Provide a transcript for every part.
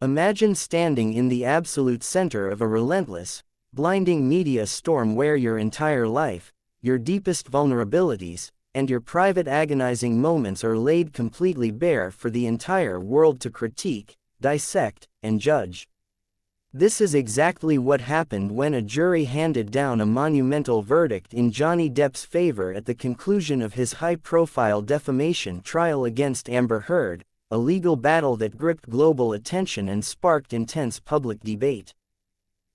Imagine standing in the absolute center of a relentless, blinding media storm where your entire life, your deepest vulnerabilities, and your private agonizing moments are laid completely bare for the entire world to critique, dissect, and judge. This is exactly what happened when a jury handed down a monumental verdict in Johnny Depp's favor at the conclusion of his high-profile defamation trial against Amber Heard, a legal battle that gripped global attention and sparked intense public debate.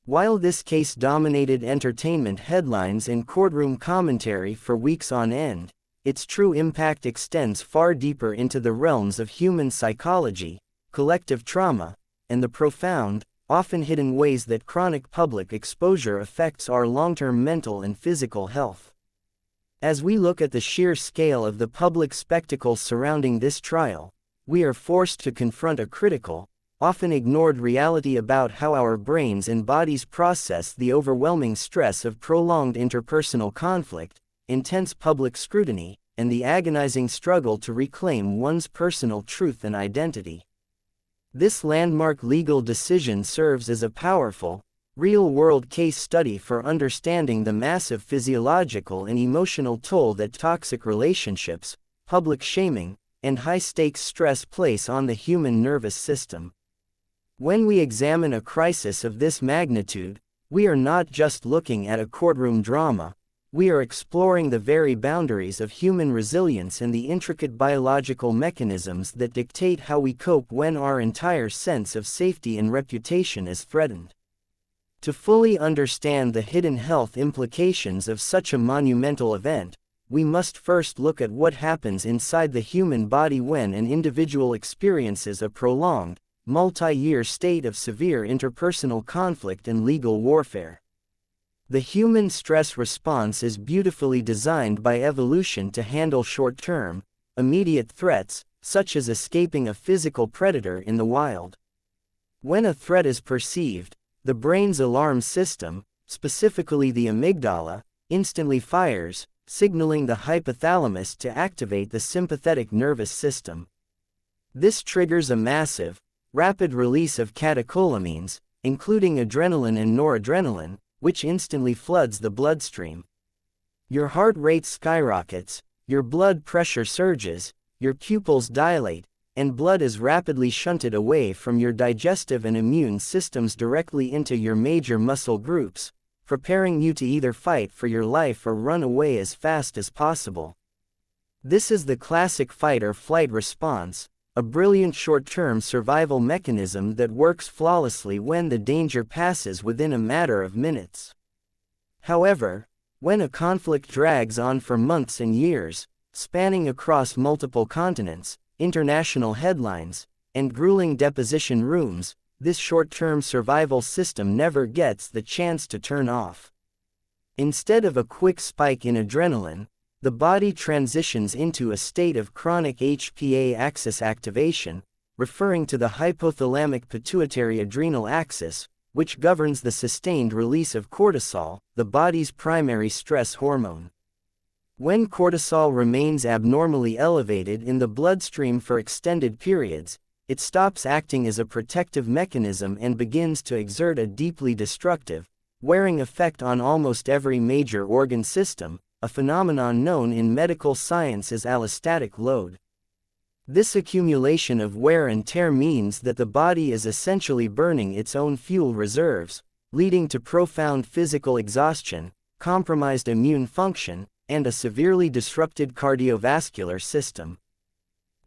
While this case dominated entertainment headlines and courtroom commentary for weeks on end, its true impact extends far deeper into the realms of human psychology, collective trauma, and the profound, often hidden ways that chronic public exposure affects our long-term mental and physical health. As we look at the sheer scale of the public spectacle surrounding this trial, we are forced to confront a critical, often ignored reality about how our brains and bodies process the overwhelming stress of prolonged interpersonal conflict, intense public scrutiny, and the agonizing struggle to reclaim one's personal truth and identity. This landmark legal decision serves as a powerful, real-world case study for understanding the massive physiological and emotional toll that toxic relationships, public shaming, and high-stakes stress place on the human nervous system. When we examine a crisis of this magnitude, we are not just looking at a courtroom drama, we are exploring the very boundaries of human resilience and the intricate biological mechanisms that dictate how we cope when our entire sense of safety and reputation is threatened. To fully understand the hidden health implications of such a monumental event, we must first look at what happens inside the human body when an individual experiences a prolonged, multi-year state of severe interpersonal conflict and legal warfare. The human stress response is beautifully designed by evolution to handle short-term, immediate threats, such as escaping a physical predator in the wild. When a threat is perceived, the brain's alarm system, specifically the amygdala, instantly fires, signaling the hypothalamus to activate the sympathetic nervous system. This triggers a massive, rapid release of catecholamines, including adrenaline and noradrenaline, which instantly floods the bloodstream. Your heart rate skyrockets, your blood pressure surges, your pupils dilate, and blood is rapidly shunted away from your digestive and immune systems directly into your major muscle groups, preparing you to either fight for your life or run away as fast as possible. This is the classic fight or flight response, a brilliant short-term survival mechanism that works flawlessly when the danger passes within a matter of minutes. However, when a conflict drags on for months and years, spanning across multiple continents, international headlines, and grueling deposition rooms, this short-term survival system never gets the chance to turn off. Instead of a quick spike in adrenaline, the body transitions into a state of chronic HPA axis activation, referring to the hypothalamic pituitary adrenal axis, which governs the sustained release of cortisol, the body's primary stress hormone. When cortisol remains abnormally elevated in the bloodstream for extended periods, it stops acting as a protective mechanism and begins to exert a deeply destructive, wearing effect on almost every major organ system, a phenomenon known in medical science as allostatic load. This accumulation of wear and tear means that the body is essentially burning its own fuel reserves, leading to profound physical exhaustion, compromised immune function, and a severely disrupted cardiovascular system.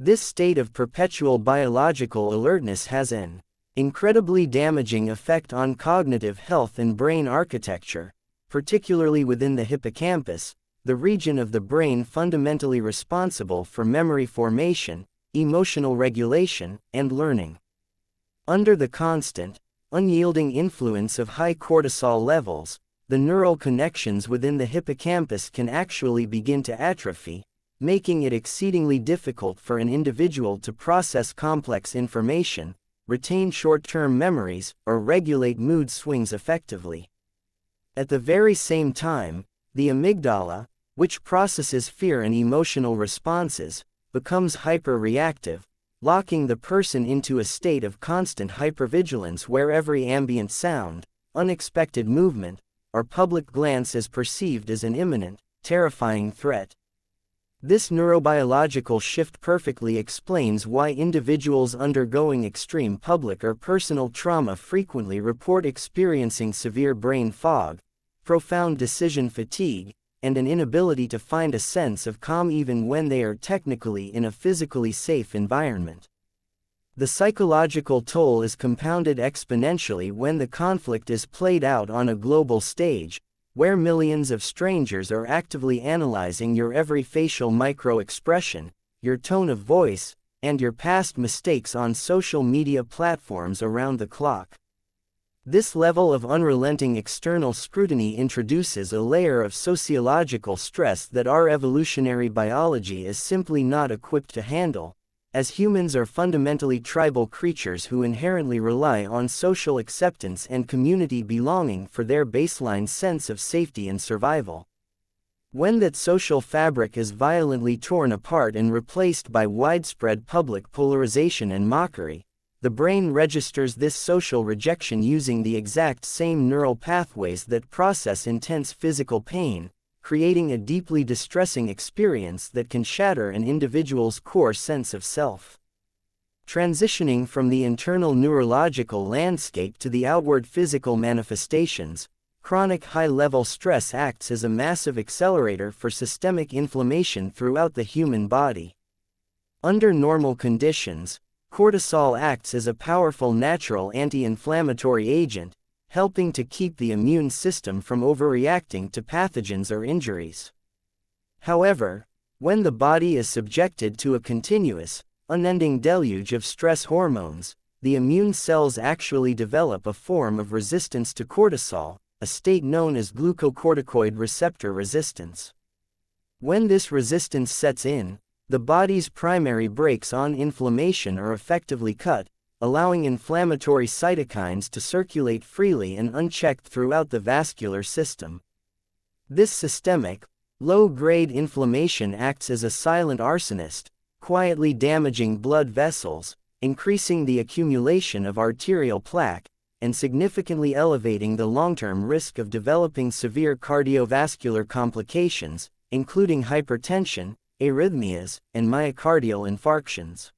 This state of perpetual biological alertness has an incredibly damaging effect on cognitive health and brain architecture, particularly within the hippocampus, the region of the brain fundamentally responsible for memory formation, emotional regulation, and learning. Under the constant, unyielding influence of high cortisol levels, the neural connections within the hippocampus can actually begin to atrophy, making it exceedingly difficult for an individual to process complex information, retain short-term memories, or regulate mood swings effectively. At the very same time, the amygdala, which processes fear and emotional responses, becomes hyper-reactive, locking the person into a state of constant hypervigilance where every ambient sound, unexpected movement, or public glance is perceived as an imminent, terrifying threat. This neurobiological shift perfectly explains why individuals undergoing extreme public or personal trauma frequently report experiencing severe brain fog, profound decision fatigue, and an inability to find a sense of calm even when they are technically in a physically safe environment. The psychological toll is compounded exponentially when the conflict is played out on a global stage, where millions of strangers are actively analyzing your every facial micro-expression, your tone of voice, and your past mistakes on social media platforms around the clock. This level of unrelenting external scrutiny introduces a layer of sociological stress that our evolutionary biology is simply not equipped to handle, as humans are fundamentally tribal creatures who inherently rely on social acceptance and community belonging for their baseline sense of safety and survival. When that social fabric is violently torn apart and replaced by widespread public polarization and mockery, the brain registers this social rejection using the exact same neural pathways that process intense physical pain, creating a deeply distressing experience that can shatter an individual's core sense of self. Transitioning from the internal neurological landscape to the outward physical manifestations, chronic high-level stress acts as a massive accelerator for systemic inflammation throughout the human body. Under normal conditions, cortisol acts as a powerful natural anti-inflammatory agent, helping to keep the immune system from overreacting to pathogens or injuries. However, when the body is subjected to a continuous, unending deluge of stress hormones, the immune cells actually develop a form of resistance to cortisol, a state known as glucocorticoid receptor resistance. When this resistance sets in, the body's primary brakes on inflammation are effectively cut, allowing inflammatory cytokines to circulate freely and unchecked throughout the vascular system. This systemic, low-grade inflammation acts as a silent arsonist, quietly damaging blood vessels, increasing the accumulation of arterial plaque, and significantly elevating the long-term risk of developing severe cardiovascular complications, including hypertension, arrhythmias, and myocardial infarctions.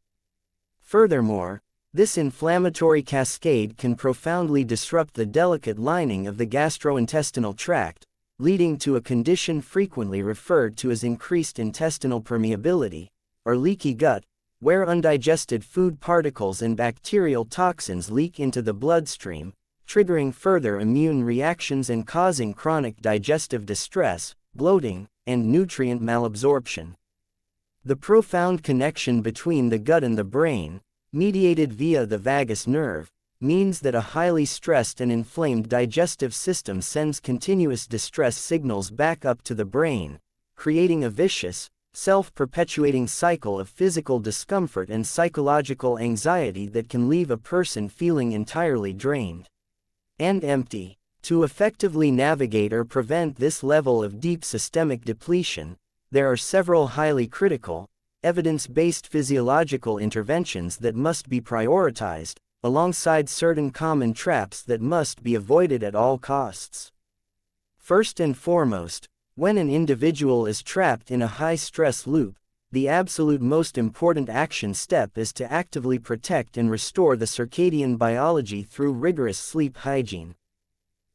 Furthermore, this inflammatory cascade can profoundly disrupt the delicate lining of the gastrointestinal tract, leading to a condition frequently referred to as increased intestinal permeability, or leaky gut, where undigested food particles and bacterial toxins leak into the bloodstream, triggering further immune reactions and causing chronic digestive distress, bloating, and nutrient malabsorption. The profound connection between the gut and the brain, mediated via the vagus nerve, means that a highly stressed and inflamed digestive system sends continuous distress signals back up to the brain, creating a vicious, self-perpetuating cycle of physical discomfort and psychological anxiety that can leave a person feeling entirely drained and empty. To effectively navigate or prevent this level of deep systemic depletion, there are several highly critical, evidence-based physiological interventions that must be prioritized, alongside certain common traps that must be avoided at all costs. First and foremost, when an individual is trapped in a high-stress loop, the absolute most important action step is to actively protect and restore the circadian biology through rigorous sleep hygiene.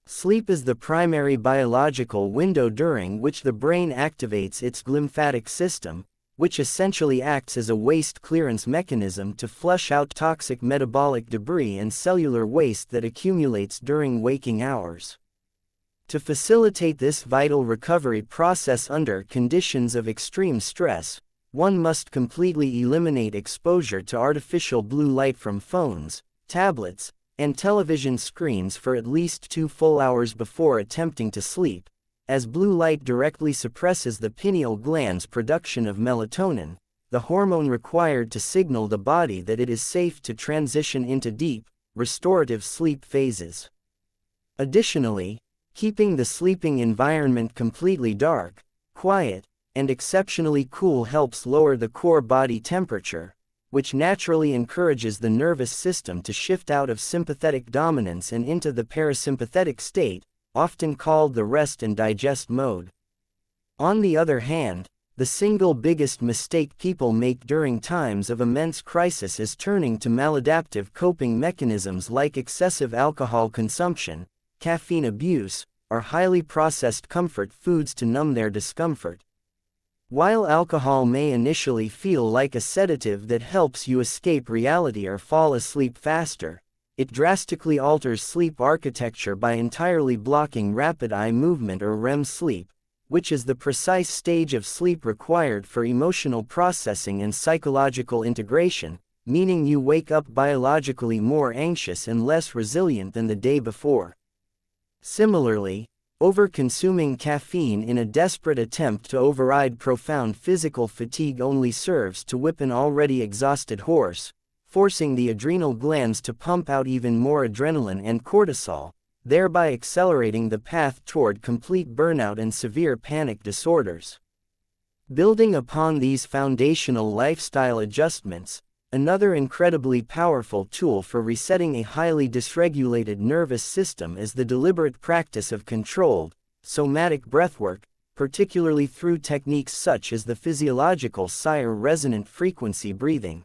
Sleep is the primary biological window during which the brain activates its glymphatic system, which essentially acts as a waste clearance mechanism to flush out toxic metabolic debris and cellular waste that accumulates during waking hours. To facilitate this vital recovery process under conditions of extreme stress, one must completely eliminate exposure to artificial blue light from phones, tablets, and television screens for at least 2 full hours before attempting to sleep, as blue light directly suppresses the pineal gland's production of melatonin, the hormone required to signal the body that it is safe to transition into deep, restorative sleep phases. Additionally, keeping the sleeping environment completely dark, quiet, and exceptionally cool helps lower the core body temperature, which naturally encourages the nervous system to shift out of sympathetic dominance and into the parasympathetic state, often called the rest and digest mode. On the other hand, the single biggest mistake people make during times of immense crisis is turning to maladaptive coping mechanisms like excessive alcohol consumption, caffeine abuse, or highly processed comfort foods to numb their discomfort. While alcohol may initially feel like a sedative that helps you escape reality or fall asleep faster, it drastically alters sleep architecture by entirely blocking rapid eye movement or REM sleep, which is the precise stage of sleep required for emotional processing and psychological integration, meaning you wake up biologically more anxious and less resilient than the day before. Similarly, over-consuming caffeine in a desperate attempt to override profound physical fatigue only serves to whip an already exhausted horse, forcing the adrenal glands to pump out even more adrenaline and cortisol, thereby accelerating the path toward complete burnout and severe panic disorders. Building upon these foundational lifestyle adjustments, another incredibly powerful tool for resetting a highly dysregulated nervous system is the deliberate practice of controlled, somatic breathwork, particularly through techniques such as the physiological psi or resonant frequency breathing.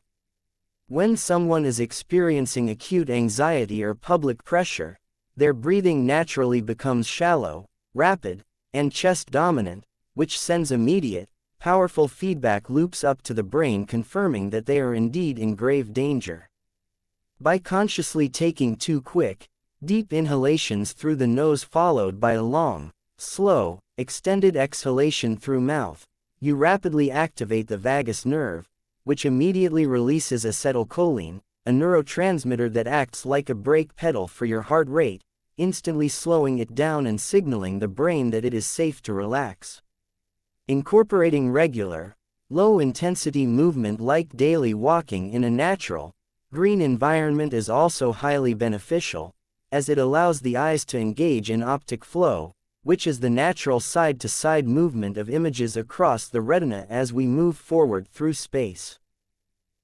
When someone is experiencing acute anxiety or public pressure, their breathing naturally becomes shallow, rapid, and chest-dominant, which sends immediate, powerful feedback loops up to the brain confirming that they are indeed in grave danger. By consciously taking 2 quick, deep inhalations through the nose followed by a long, slow, extended exhalation through mouth, you rapidly activate the vagus nerve, which immediately releases acetylcholine, a neurotransmitter that acts like a brake pedal for your heart rate, instantly slowing it down and signaling the brain that it is safe to relax. Incorporating regular, low-intensity movement like daily walking in a natural, green environment is also highly beneficial, as it allows the eyes to engage in optic flow, which is the natural side-to-side movement of images across the retina as we move forward through space.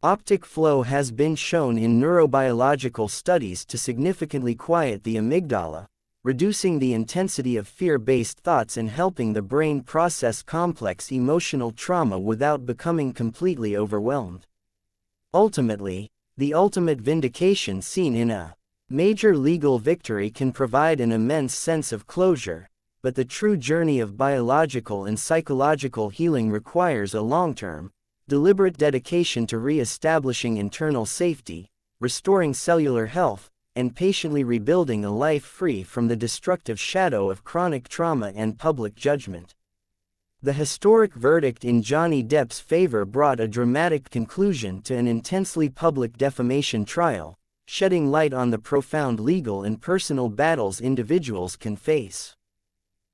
Optic flow has been shown in neurobiological studies to significantly quiet the amygdala, reducing the intensity of fear-based thoughts and helping the brain process complex emotional trauma without becoming completely overwhelmed. Ultimately, the ultimate vindication seen in a major legal victory can provide an immense sense of closure, but the true journey of biological and psychological healing requires a long-term, deliberate dedication to re-establishing internal safety, restoring cellular health, and patiently rebuilding a life free from the destructive shadow of chronic trauma and public judgment. The historic verdict in Johnny Depp's favor brought a dramatic conclusion to an intensely public defamation trial, shedding light on the profound legal and personal battles individuals can face.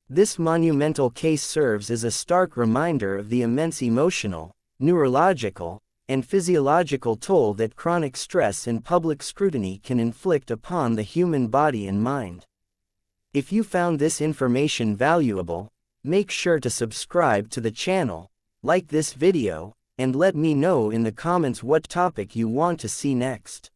This monumental case serves as a stark reminder of the immense emotional, neurological, and physiological toll that chronic stress and public scrutiny can inflict upon the human body and mind. If you found this information valuable, make sure to subscribe to the channel, like this video, and let me know in the comments what topic you want to see next.